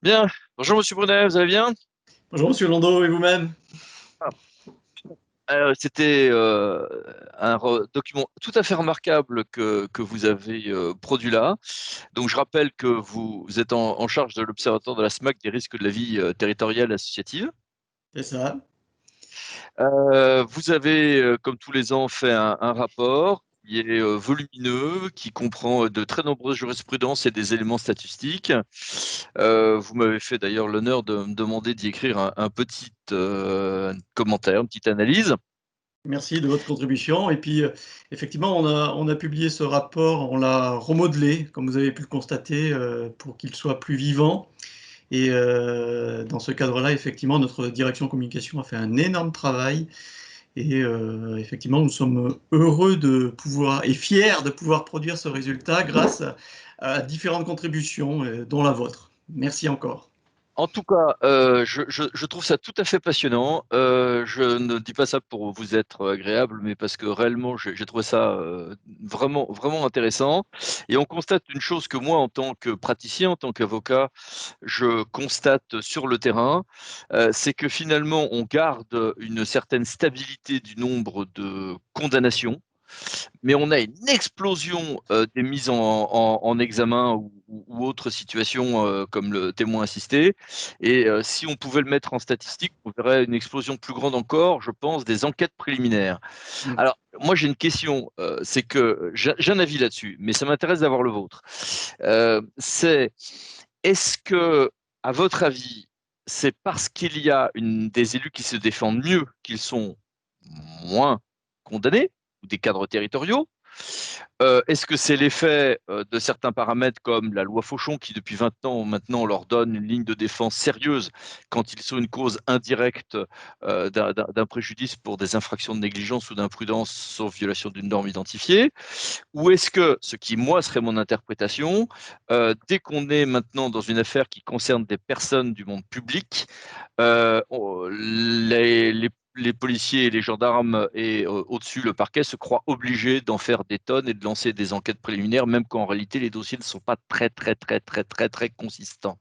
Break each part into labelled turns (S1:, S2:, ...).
S1: Bien. Bonjour Monsieur Brunet, vous allez bien?
S2: Bonjour Monsieur Landau et vous-même.
S1: Ah. C'était document tout à fait remarquable que vous avez produit là. Donc je rappelle que vous êtes en charge de l'Observatoire de la SMAC des risques de la vie territoriale associative.
S2: C'est ça.
S1: Vous avez, comme tous les ans, fait un rapport qui est volumineux, qui comprend de très nombreuses jurisprudences et des éléments statistiques. Vous m'avez fait d'ailleurs l'honneur de me demander d'y écrire un petit commentaire, une petite analyse.
S2: Merci de votre contribution. Et puis, effectivement, on a publié ce rapport, on l'a remodelé, comme vous avez pu le constater, pour qu'il soit plus vivant. Et dans ce cadre-là, effectivement, notre direction communication a fait un énorme travail. Et effectivement, nous sommes heureux de pouvoir et fiers de pouvoir produire ce résultat grâce à différentes contributions, dont la vôtre. Merci encore.
S1: En tout cas, je trouve ça tout à fait passionnant. Je ne dis pas ça pour vous être agréable, mais parce que réellement, j'ai trouvé ça vraiment, vraiment intéressant. Et on constate une chose que moi, en tant que praticien, en tant qu'avocat, je constate sur le terrain, c'est que finalement, on garde une certaine stabilité du nombre de condamnations, mais on a une explosion des mises en examen ou autres situations comme le témoin assisté. Et si on pouvait le mettre en statistique, on verrait une explosion plus grande encore, je pense, des enquêtes préliminaires.
S2: Mm.
S1: Alors, moi, j'ai une question, c'est que j'ai un avis là-dessus, mais ça m'intéresse d'avoir le vôtre. C'est, est-ce que, à votre avis, c'est parce qu'il y a des élus qui se défendent mieux qu'ils sont moins condamnés, ou des cadres territoriaux? Est-ce que c'est l'effet de certains paramètres comme la loi Fauchon qui, depuis 20 ans maintenant, leur donne une ligne de défense sérieuse quand ils sont une cause indirecte d'un préjudice pour des infractions de négligence ou d'imprudence sauf violation d'une norme identifiée? Ou est-ce que, ce qui moi serait mon interprétation, dès qu'on est maintenant dans une affaire qui concerne des personnes du monde public, les policiers et les gendarmes et au-dessus le parquet se croient obligés d'en faire des tonnes et de lancer des enquêtes préliminaires, même quand en réalité les dossiers ne sont pas très très très très très très consistants.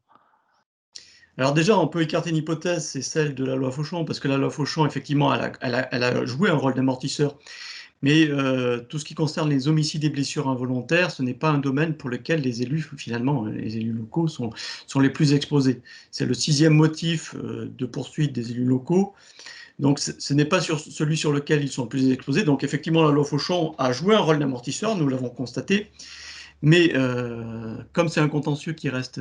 S2: Alors déjà, on peut écarter une hypothèse, c'est celle de la loi Fauchon, parce que la loi Fauchon, effectivement, elle a joué un rôle d'amortisseur. Mais tout ce qui concerne les homicides et blessures involontaires, ce n'est pas un domaine pour lequel les élus, finalement, les élus locaux sont les plus exposés. C'est le sixième motif de poursuite des élus locaux. Donc ce n'est pas celui sur lequel ils sont le plus exposés. Donc effectivement, la loi Fauchon a joué un rôle d'amortisseur, nous l'avons constaté. Mais comme c'est un contentieux qui reste,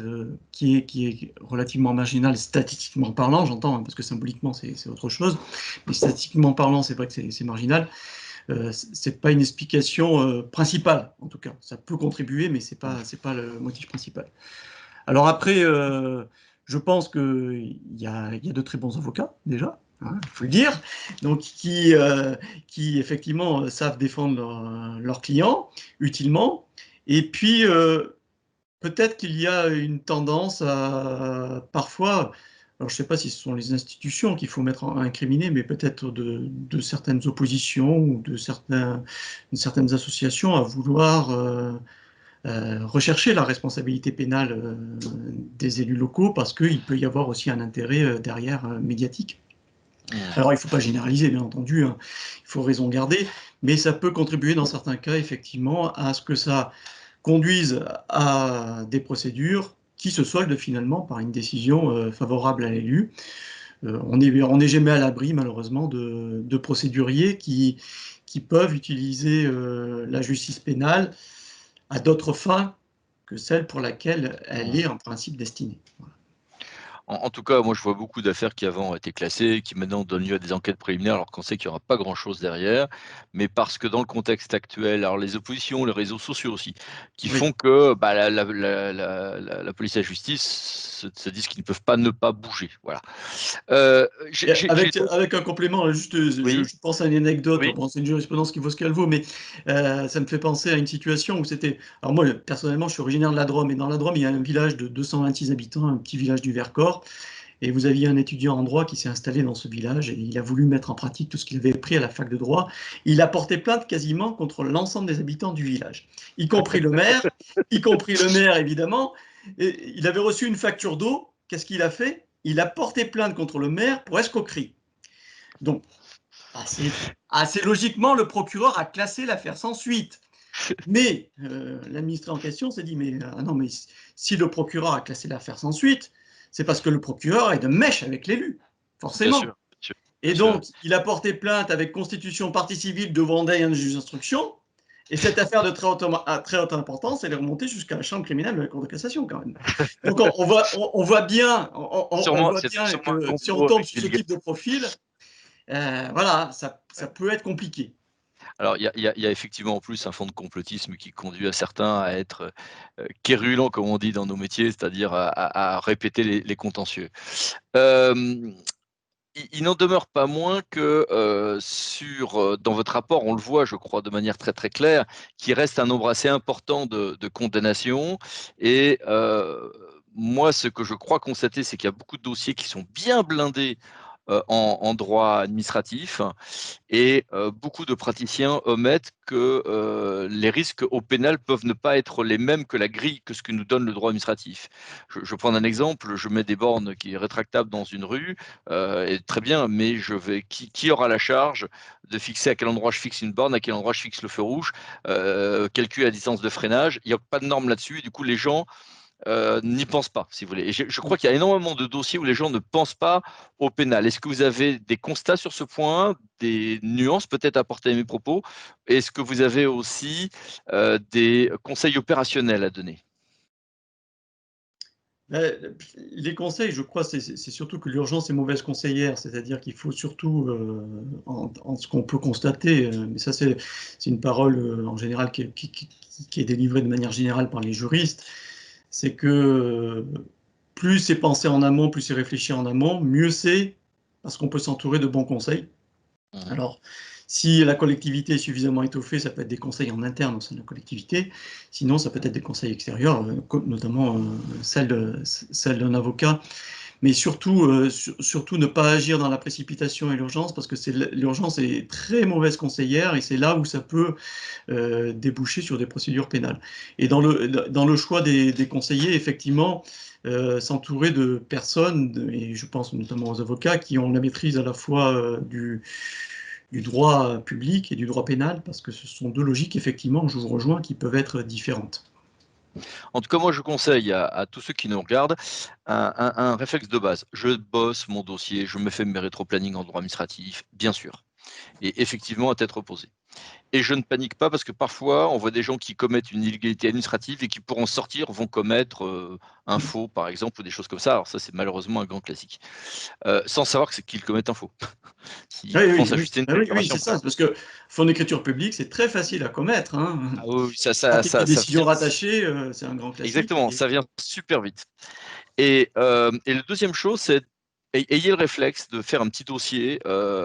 S2: qui est relativement marginal, statistiquement parlant, j'entends, hein, parce que symboliquement c'est autre chose, mais statistiquement parlant, c'est vrai que c'est marginal. C'est pas une explication principale, en tout cas. Ça peut contribuer, mais c'est pas le motif principal. Alors après, je pense qu'il y a de très bons avocats déjà. Il faut le dire, donc qui effectivement savent défendre leurs clients utilement. Et puis, peut-être qu'il y a une tendance à parfois, alors je ne sais pas si ce sont les institutions qu'il faut mettre à incriminer, mais peut-être de certaines oppositions ou de certaines associations à vouloir rechercher la responsabilité pénale des élus locaux parce qu'il peut y avoir aussi un intérêt derrière médiatique.
S1: Mmh.
S2: Alors il ne faut pas généraliser, bien entendu, hein, il faut raison garder, mais ça peut contribuer dans certains cas effectivement à ce que ça conduisent à des procédures qui se soldent finalement par une décision favorable à l'élu. On n'est jamais à l'abri, malheureusement, de procéduriers qui peuvent utiliser la justice pénale à d'autres fins que celle pour laquelle elle
S1: Mmh.
S2: est en principe destinée. Voilà.
S1: En tout cas, moi, je vois beaucoup d'affaires qui avant ont été classées, qui maintenant donnent lieu à des enquêtes préliminaires, alors qu'on sait qu'il n'y aura pas grand-chose derrière. Mais parce que dans le contexte actuel, alors les oppositions, les réseaux sociaux aussi, qui
S2: Oui.
S1: font que bah, la police et la justice se disent qu'ils ne peuvent pas ne pas bouger. Voilà.
S2: Et avec un complément, juste,
S1: Oui,
S2: je pense à une anecdote.
S1: oui,
S2: Bon, c'est une jurisprudence qui vaut ce qu'elle vaut, mais ça me fait penser à une situation où c'était. Alors, moi, personnellement, je suis originaire de la Drôme, et dans la Drôme, il y a un village de 226 habitants, un petit village du Vercors. Et vous aviez un étudiant en droit qui s'est installé dans ce village et il a voulu mettre en pratique tout ce qu'il avait appris à la fac de droit. Il a porté plainte quasiment contre l'ensemble des habitants du village, y compris le maire, évidemment. Et il avait reçu une facture d'eau qu'est-ce qu'il a fait? Il a porté plainte contre le maire pour escroquerie. Donc, assez logiquement, le procureur a classé l'affaire sans suite. Mais l'administré en question s'est dit, mais non, mais si le procureur a classé l'affaire sans suite, c'est parce que le procureur est de mèche avec l'élu,
S1: Bien
S2: forcément.
S1: sûr, bien sûr,
S2: Et
S1: bien sûr.
S2: donc, il a porté plainte avec constitution partie civile devant un juge d'instruction. Et cette affaire de très haute importance, elle est remontée jusqu'à la chambre criminelle de la Cour de cassation, quand même. Donc, on voit bien,
S1: C'est sûrement un
S2: que si on
S1: complot
S2: tombe
S1: avec
S2: sur
S1: des
S2: ce type de profil, voilà, ça peut être compliqué.
S1: Alors, il y a effectivement en plus un fond de complotisme qui conduit à certains à être quérulents, comme on dit dans nos métiers, c'est-à-dire à répéter les contentieux. Il n'en demeure pas moins que dans votre rapport, on le voit, je crois, de manière très très claire, qu'il reste un nombre assez important de condamnations. Et moi, ce que je crois constater, c'est qu'il y a beaucoup de dossiers qui sont bien blindés en droit administratif et beaucoup de praticiens omettent que les risques au pénal peuvent ne pas être les mêmes que la grille que ce que nous donne le droit administratif. Je prends un exemple, je mets des bornes qui est rétractable dans une rue, et très bien, mais qui aura la charge de fixer à quel endroit je fixe une borne, à quel endroit je fixe le feu rouge, calculer la distance de freinage, il n'y a pas de norme là-dessus, et du coup les gens n'y pensent pas, si vous voulez. Et je crois qu'il y a énormément de dossiers où les gens ne pensent pas au pénal. Est-ce que vous avez des constats sur ce point, des nuances peut-être à apporter à mes propos? Est-ce que vous avez aussi des conseils opérationnels à donner?
S2: Les conseils, je crois, c'est surtout que l'urgence est mauvaise conseillère, c'est-à-dire qu'il faut surtout, en ce qu'on peut constater, mais ça c'est une parole en général qui est délivrée de manière générale par les juristes, c'est que plus c'est pensé en amont, plus c'est réfléchi en amont, mieux c'est, parce qu'on peut s'entourer de bons conseils.
S1: Mhm.
S2: Alors, si la collectivité est suffisamment étoffée, ça peut être des conseils en interne au sein de la collectivité. Sinon, ça peut être des conseils extérieurs, notamment celle d'un avocat. Mais surtout ne pas agir dans la précipitation et l'urgence, parce que l'urgence est très mauvaise conseillère et c'est là où ça peut déboucher sur des procédures pénales. Et dans le choix des conseillers, effectivement, s'entourer de personnes, et je pense notamment aux avocats, qui ont la maîtrise à la fois du droit public et du droit pénal, parce que ce sont deux logiques, effectivement, je vous rejoins, qui peuvent être différentes.
S1: En tout cas, moi, je conseille à tous ceux qui nous regardent un réflexe de base. Je bosse mon dossier, je me fais mes rétro-planning en droit administratif, bien sûr. Et effectivement, à tête reposée. Et je ne panique pas parce que parfois, on voit des gens qui commettent une illégalité administrative et qui, pour en sortir, vont commettre un faux, par exemple, ou des choses comme ça. Alors ça, c'est malheureusement un grand classique. Sans savoir que c'est qu'ils commettent un faux. Ils pensent ajuster une
S2: Oui,
S1: facturation
S2: c'est
S1: après.
S2: ça, parce que fond d'écriture publique, c'est très facile à commettre, hein.
S1: Ah oui, oui,
S2: Article de
S1: ça
S2: décision
S1: vient.
S2: rattachée, c'est un grand classique.
S1: Exactement, ça vient super vite. Et la deuxième chose, c'est ayez le réflexe de faire un petit dossier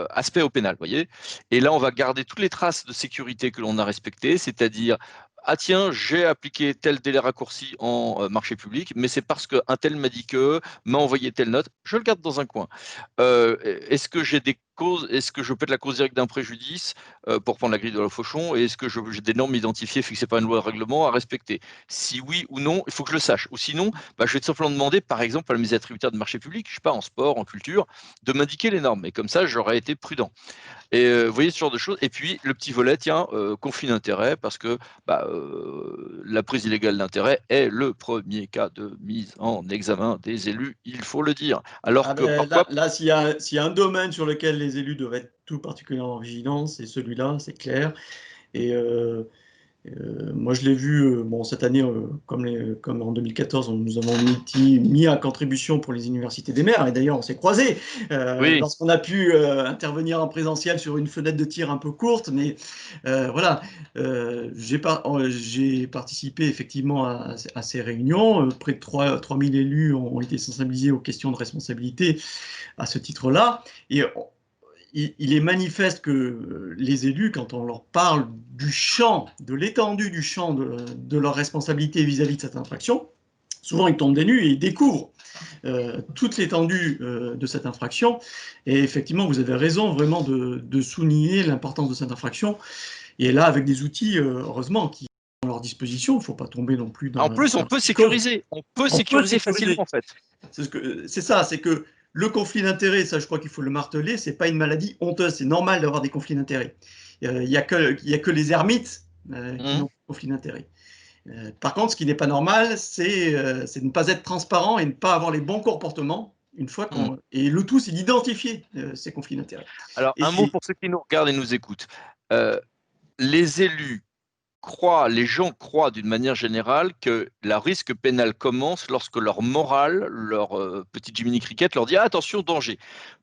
S1: aspect au pénal, voyez. Et là, on va garder toutes les traces de sécurité que l'on a respectées, c'est-à-dire ah tiens, j'ai appliqué tel délai raccourci en marché public, mais c'est parce qu'un tel m'a dit que, m'a envoyé telle note, je le garde dans un coin. Est-ce que j'ai des causes, est-ce que je peux être la cause directe d'un préjudice pour prendre la grille de la Fauchon, et est-ce que j'ai des normes identifiées fixées par une loi de règlement à respecter? Si oui ou non, il faut que je le sache. Ou sinon, bah, je vais tout simplement demander, par exemple, à mes attributaires de marché public, je sais pas, en sport, en culture, de m'indiquer les normes. Et comme ça, j'aurais été prudent. Et vous voyez ce genre de choses. Et puis le petit volet, tiens, conflit d'intérêt, parce que bah, la prise illégale d'intérêt est le premier cas de mise en examen des élus, il faut le dire. Alors
S2: Ah
S1: que
S2: ben,
S1: parfois,
S2: là s'il y a un domaine sur lequel les élus doivent être tout particulièrement vigilants, c'est celui-là, c'est clair. Et moi, je l'ai vu, bon, cette année, comme en 2014, nous avons mis à contribution pour les universités des maires, et d'ailleurs, on s'est croisés
S1: oui,
S2: lorsqu'on a pu intervenir en présentiel sur une fenêtre de tir un peu courte, mais voilà, j'ai participé effectivement à ces réunions. Près de 3000 élus ont été sensibilisés aux questions de responsabilité à ce titre-là, et il est manifeste que les élus, quand on leur parle du champ, de l'étendue du champ de leur responsabilité vis-à-vis de cette infraction, souvent ils tombent des nues et ils découvrent toute l'étendue de cette infraction. Et effectivement, vous avez raison vraiment de souligner l'importance de cette infraction. Et là, avec des outils, heureusement, qui leur disposition. Il ne faut pas tomber non plus dans
S1: En plus, on peut sécuriser. On peut sécuriser facilement, en fait.
S2: C'est ça, c'est que le conflit d'intérêts, ça je crois qu'il faut le marteler, c'est pas une maladie honteuse, c'est normal d'avoir des conflits d'intérêts. Il n'y a que les ermites qui n'ont pas de conflit d'intérêts. Par contre, ce qui n'est pas normal, c'est de ne pas être transparent et ne pas avoir les bons comportements une fois et le tout, c'est d'identifier ces conflits d'intérêts.
S1: Alors, un mot pour ceux qui nous regardent et nous écoutent. Les élus les gens croient d'une manière générale que le risque pénal commence lorsque leur morale, leur petit Jiminy Cricket leur dit attention, danger.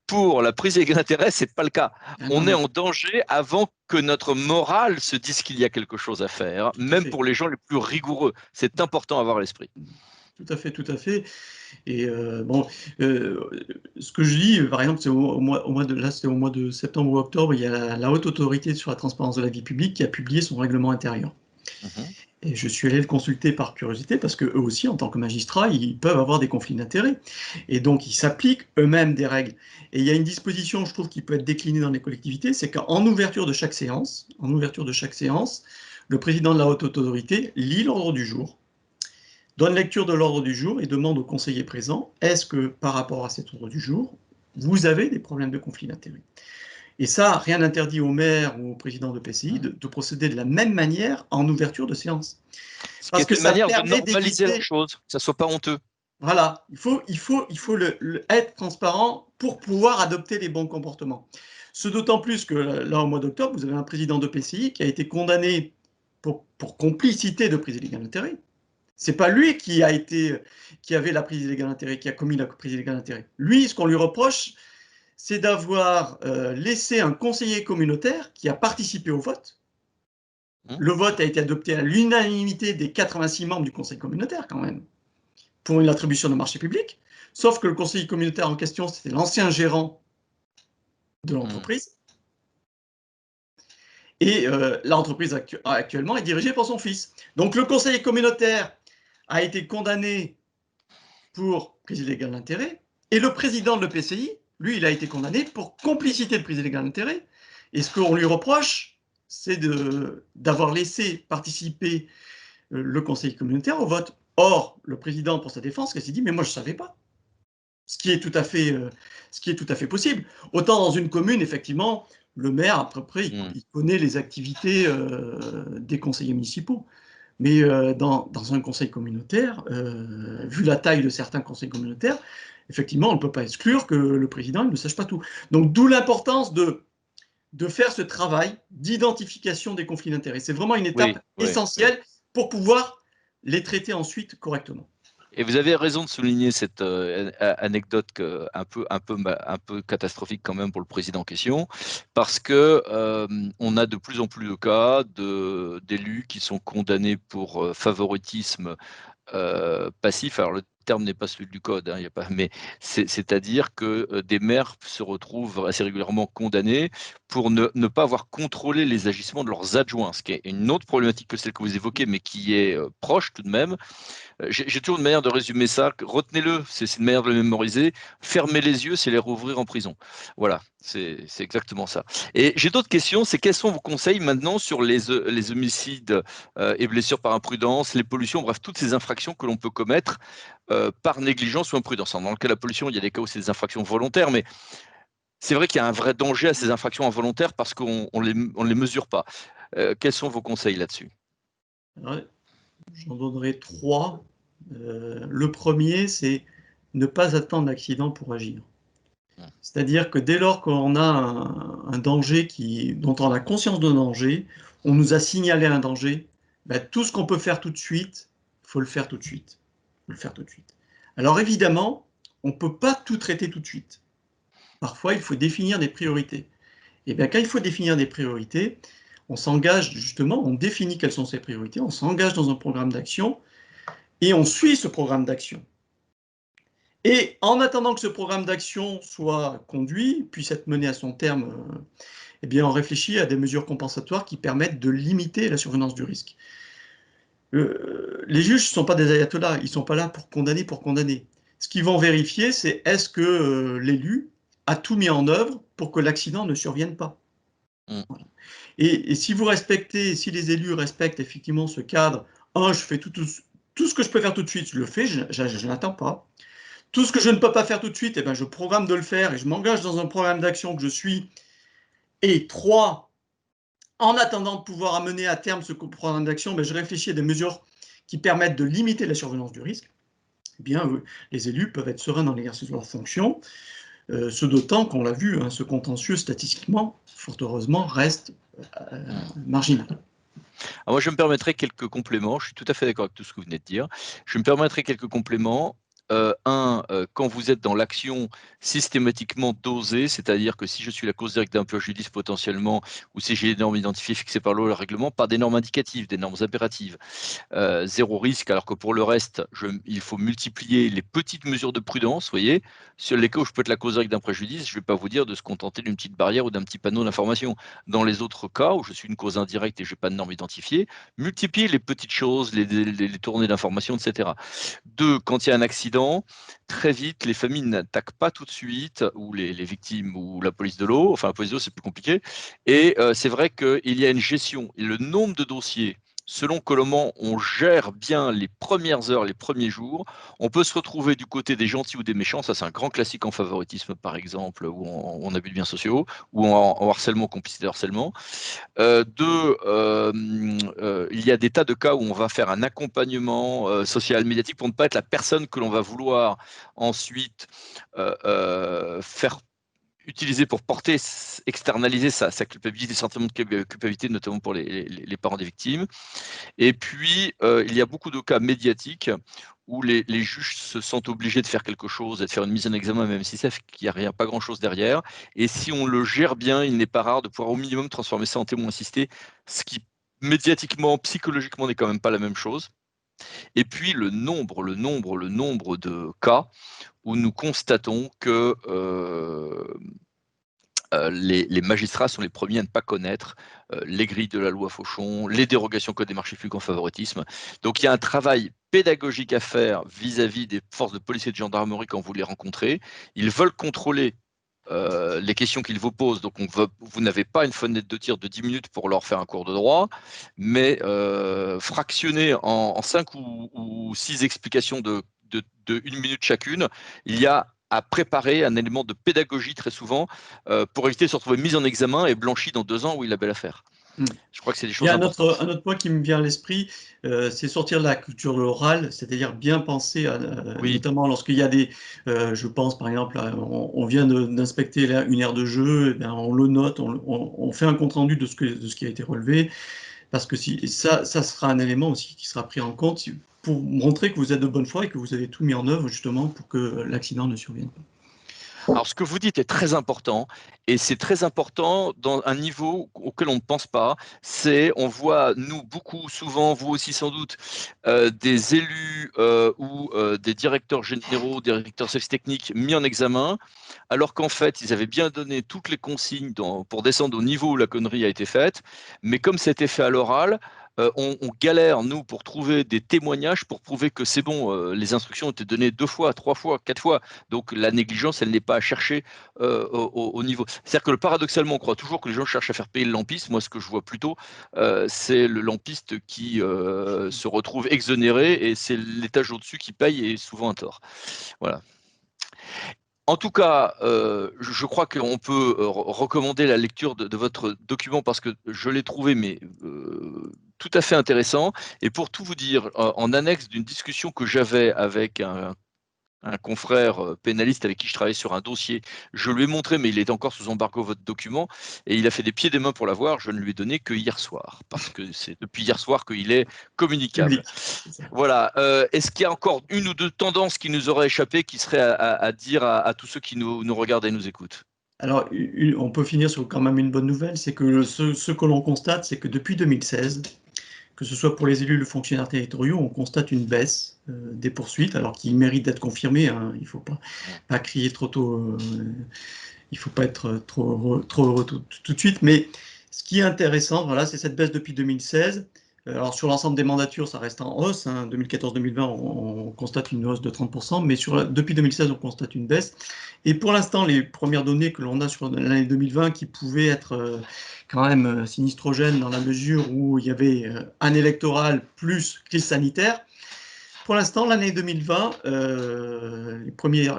S1: Pour la prise d'égard d'intérêt, ce n'est pas le cas. On est en danger avant que notre morale se dise qu'il y a quelque chose à faire, même pour les gens les plus rigoureux. C'est important à avoir à l'esprit.
S2: Tout à fait, tout à fait. Et ce que je dis, par exemple, c'est au mois de septembre ou octobre, il y a la Haute Autorité sur la transparence de la vie publique qui a publié son règlement intérieur. Et je suis allé le consulter par curiosité parce qu'eux aussi, en tant que magistrats, ils peuvent avoir des conflits d'intérêts. Et donc, ils s'appliquent eux-mêmes des règles. Et il y a une disposition, je trouve, qui peut être déclinée dans les collectivités, c'est qu'en ouverture de chaque séance, le président de la Haute Autorité lit l'ordre du jour, donne lecture de l'ordre du jour et demande aux conseillers présents, est-ce que par rapport à cet ordre du jour, vous avez des problèmes de conflit d'intérêts? Et ça, rien n'interdit au maire ou au président de PCI de procéder de la même manière en ouverture de séance.
S1: Parce que ça permet de normaliser la chose, que ça ne soit pas honteux.
S2: Voilà, il faut être transparent pour pouvoir adopter les bons comportements. Ce d'autant plus que là, au mois d'octobre, vous avez un président de PCI qui a été condamné pour complicité de prise illégale d'intérêt. Ce n'est pas lui qui avait la prise illégale d'intérêt, qui a commis la prise illégale d'intérêt. Lui, ce qu'on lui reproche, c'est d'avoir laissé un conseiller communautaire qui a participé au vote. Le vote a été adopté à l'unanimité des 86 membres du conseil communautaire, quand même, pour une attribution de marché public. Sauf que le conseiller communautaire en question, c'était l'ancien gérant de l'entreprise. Et l'entreprise actuellement est dirigée par son fils. Donc le conseiller communautaire a été condamné pour prise illégale d'intérêt, et le président de l'EPCI, lui, il a été condamné pour complicité de prise illégale d'intérêt. Et ce qu'on lui reproche, c'est d'avoir laissé participer le conseil communautaire au vote. Or, le président, pour sa défense, il s'est dit, mais moi, je ne savais pas. Ce qui est tout à fait possible. Autant dans une commune, effectivement, le maire, à peu près, il connaît les activités des conseillers municipaux. Mais dans un conseil communautaire, vu la taille de certains conseils communautaires, effectivement, on ne peut pas exclure que le président ne sache pas tout. Donc, d'où l'importance de faire ce travail d'identification des conflits d'intérêts. C'est vraiment une étape essentielle pour pouvoir les traiter ensuite correctement.
S1: Et vous avez raison de souligner cette anecdote un peu catastrophique quand même pour le président en question, parce que on a de plus en plus de cas d'élus qui sont condamnés pour favoritisme passif. Alors le terme n'est pas celui du code, hein, mais c'est-à-dire que des maires se retrouvent assez régulièrement condamnés pour ne pas avoir contrôlé les agissements de leurs adjoints, ce qui est une autre problématique que celle que vous évoquez, mais qui est proche tout de même. J'ai toujours une manière de résumer ça. Retenez-le, c'est une manière de le mémoriser. Fermez les yeux, c'est les rouvrir en prison. Voilà, c'est exactement ça. Et j'ai d'autres questions. C'est quels sont vos conseils maintenant sur les homicides et blessures par imprudence, les pollutions, bref, toutes ces infractions que l'on peut commettre par négligence ou imprudence. Dans le cas de la pollution, il y a des cas où c'est des infractions volontaires, mais c'est vrai qu'il y a un vrai danger à ces infractions involontaires parce qu'on ne les mesure pas. Quels sont vos conseils là-dessus?
S2: J'en donnerai 3. Le premier, c'est ne pas attendre l'accident pour agir. C'est-à-dire que dès lors qu'on a un danger dont on a conscience de danger, on nous a signalé un danger, tout ce qu'on peut faire tout de suite, il faut le faire tout de suite. Alors évidemment, on ne peut pas tout traiter tout de suite. Parfois, il faut définir des priorités. Et bien, quand il faut définir des priorités, on s'engage justement, on définit quelles sont ces priorités, on s'engage dans un programme d'action et on suit ce programme d'action. Et en attendant que ce programme d'action soit conduit, puisse être mené à son terme, eh bien, on réfléchit à des mesures compensatoires qui permettent de limiter la survenance du risque. Les juges ne sont pas des ayatollahs, ils ne sont pas là pour condamner. Ce qu'ils vont vérifier, c'est est-ce que l'élu a tout mis en œuvre pour que l'accident ne survienne pas.
S1: Mm.
S2: Et si vous respectez, si les élus respectent effectivement ce cadre, je fais tout ce que je peux faire tout de suite, je le fais, je n'attends pas. Tout ce que je ne peux pas faire tout de suite, eh ben, je programme de le faire et je m'engage dans un programme d'action que je suis. Et 3, en attendant de pouvoir amener à terme ce programme d'action, ben, je réfléchis à des mesures qui permettent de limiter la survenance du risque. Eh bien, les élus peuvent être sereins dans l'exercice de leurs fonctions, ce d'autant qu'on l'a vu, hein, ce contentieux statistiquement, fort heureusement, reste marginal.
S1: Alors moi, je me permettrai quelques compléments. Je suis tout à fait d'accord avec tout ce que vous venez de dire. Je me permettrai quelques compléments. Quand vous êtes dans l'action systématiquement dosée, c'est-à-dire que si je suis la cause directe d'un préjudice potentiellement, ou si j'ai des normes identifiées fixées par le règlement, pas des normes indicatives, des normes impératives, zéro risque, alors que pour le reste, il faut multiplier les petites mesures de prudence, vous voyez, sur les cas où je peux être la cause directe d'un préjudice, je ne vais pas vous dire de se contenter d'une petite barrière ou d'un petit panneau d'information. Dans les autres cas où je suis une cause indirecte et je n'ai pas de normes identifiées, multiplier les petites choses, les tournées d'informations, etc. 2, quand il y a un accident, très vite, les familles n'attaquent pas tout de suite, ou les victimes, ou la police de l'eau, enfin la police de l'eau c'est plus compliqué, et c'est vrai qu'il y a une gestion, et le nombre de dossiers selon comment on gère bien les premières heures, les premiers jours, on peut se retrouver du côté des gentils ou des méchants. Ça, c'est un grand classique en favoritisme, par exemple, ou en abus de biens sociaux, ou en harcèlement, complicité de harcèlement. Il y a des tas de cas où on va faire un accompagnement social, médiatique, pour ne pas être la personne que l'on va vouloir ensuite faire utilisé pour porter, externaliser sa culpabilité, des sentiments de culpabilité, notamment pour les parents des victimes. Et puis, il y a beaucoup de cas médiatiques où les juges se sentent obligés de faire quelque chose, de faire une mise en examen, même si c'est qu'il n'y a pas grand-chose derrière. Et si on le gère bien, il n'est pas rare de pouvoir au minimum transformer ça en témoin assisté, ce qui médiatiquement, psychologiquement n'est quand même pas la même chose. Et puis le nombre de cas où nous constatons que les magistrats sont les premiers à ne pas connaître les grilles de la loi Fauchon, les dérogations au code des marchés publics en favoritisme. Donc il y a un travail pédagogique à faire vis-à-vis des forces de police et de gendarmerie quand vous les rencontrez. Ils veulent contrôler les questions qu'ils vous posent. Donc vous n'avez pas une fenêtre de tir de 10 minutes pour leur faire un cours de droit, mais fractionné en 5 ou 6 explications de 1 minute chacune, il y a à préparer un élément de pédagogie très souvent pour éviter de se retrouver mis en examen et blanchi dans 2 ans où il a belle affaire. Je crois que c'est des
S2: Il y
S1: choses
S2: a
S1: importantes.
S2: un autre point qui me vient à l'esprit, c'est sortir de la culture de l'oral, c'est-à-dire bien penser,
S1: Oui,
S2: notamment lorsqu'il y a des, je pense par exemple, on vient d'inspecter une aire de jeu, eh bien, on le note, on fait un compte-rendu de ce qui a été relevé, parce que ça sera un élément aussi qui sera pris en compte pour montrer que vous êtes de bonne foi et que vous avez tout mis en œuvre justement pour que l'accident ne survienne pas.
S1: alors, ce que vous dites est très important, et c'est très important dans un niveau auquel on ne pense pas. C'est, on voit, nous, beaucoup, souvent, vous aussi sans doute, des élus ou des directeurs généraux, des directeurs services techniques mis en examen, alors qu'en fait, ils avaient bien donné toutes les consignes pour descendre au niveau où la connerie a été faite, mais comme c'était fait à l'oral, on galère, nous, pour trouver des témoignages pour prouver que c'est bon, les instructions ont été données 2 fois, 3 fois, 4 fois. Donc la négligence, elle n'est pas à chercher au niveau. C'est-à-dire que paradoxalement, on croit toujours que les gens cherchent à faire payer le lampiste. Moi, ce que je vois plutôt, c'est le lampiste qui se retrouve exonéré et c'est l'étage au-dessus qui paye et souvent un tort. Voilà. En tout cas, je crois qu'on peut recommander la lecture de votre document parce que je l'ai trouvé mais tout à fait intéressant. Et pour tout vous dire, en annexe d'une discussion que j'avais avec un confrère pénaliste avec qui je travaille sur un dossier. Je lui ai montré, mais il est encore sous embargo, votre document, et il a fait des pieds et des mains pour l'avoir. Je ne lui ai donné que hier soir, parce que c'est depuis hier soir qu'il est communicable.
S2: Public, c'est ça.
S1: Voilà. Est-ce qu'il y a encore une ou deux tendances qui nous auraient échappé, qui seraient à dire à tous ceux qui nous regardent et nous écoutent?
S2: Alors, on peut finir sur quand même une bonne nouvelle, c'est que ce que l'on constate, c'est que depuis 2016, que ce soit pour les élus ou les fonctionnaires territoriaux, on constate une baisse des poursuites, alors qu'ils méritent d'être confirmés, hein, il ne faut pas crier trop tôt, il ne faut pas être trop heureux tout de suite, mais ce qui est intéressant, voilà, c'est cette baisse depuis 2016. Alors sur l'ensemble des mandatures, ça reste en hausse, hein. 2014-2020, on constate une hausse de 30%, mais depuis 2016, on constate une baisse. Et pour l'instant, les premières données que l'on a sur l'année 2020, qui pouvaient être quand même sinistrogènes dans la mesure où il y avait un électoral plus crise sanitaire, pour l'instant, l'année 2020,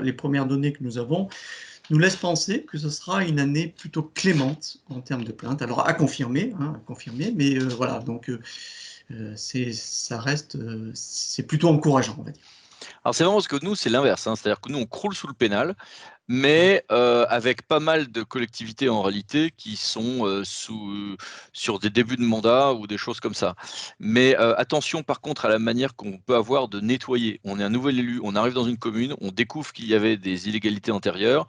S2: les premières données que nous avons nous laissent penser que ce sera une année plutôt clémente en termes de plaintes. Alors à confirmer, hein, mais voilà, donc ça reste, c'est plutôt encourageant, on va dire.
S1: Alors c'est marrant parce que nous, c'est l'inverse, hein. C'est-à-dire que nous, on croule sous le pénal,
S2: Ouais.
S1: mais avec pas mal de collectivités en réalité qui sont sur des débuts de mandat ou des choses comme ça. Mais attention par contre à la manière qu'on peut avoir de nettoyer. On est un nouvel élu, on arrive dans une commune, on découvre qu'il y avait des illégalités antérieures.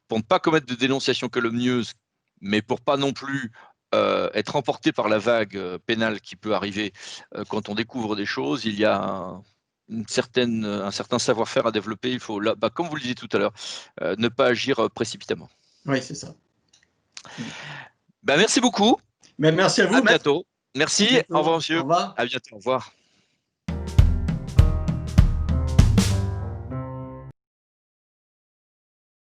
S1: Pour ne pas commettre de dénonciations calomnieuses, mais pour pas non plus être emporté par la vague pénale qui peut arriver quand on découvre des choses, il y a un certain savoir-faire à développer. Il faut, là, bah, comme vous le disiez tout à l'heure, ne pas agir précipitamment.
S2: Oui, c'est ça.
S1: Bah, merci beaucoup.
S2: Mais merci à
S1: À
S2: vous, maître.
S1: bientôt.
S2: À
S1: Merci. Au revoir,
S2: bientôt. Au
S1: monsieur.
S2: revoir.
S1: À bientôt. Au revoir.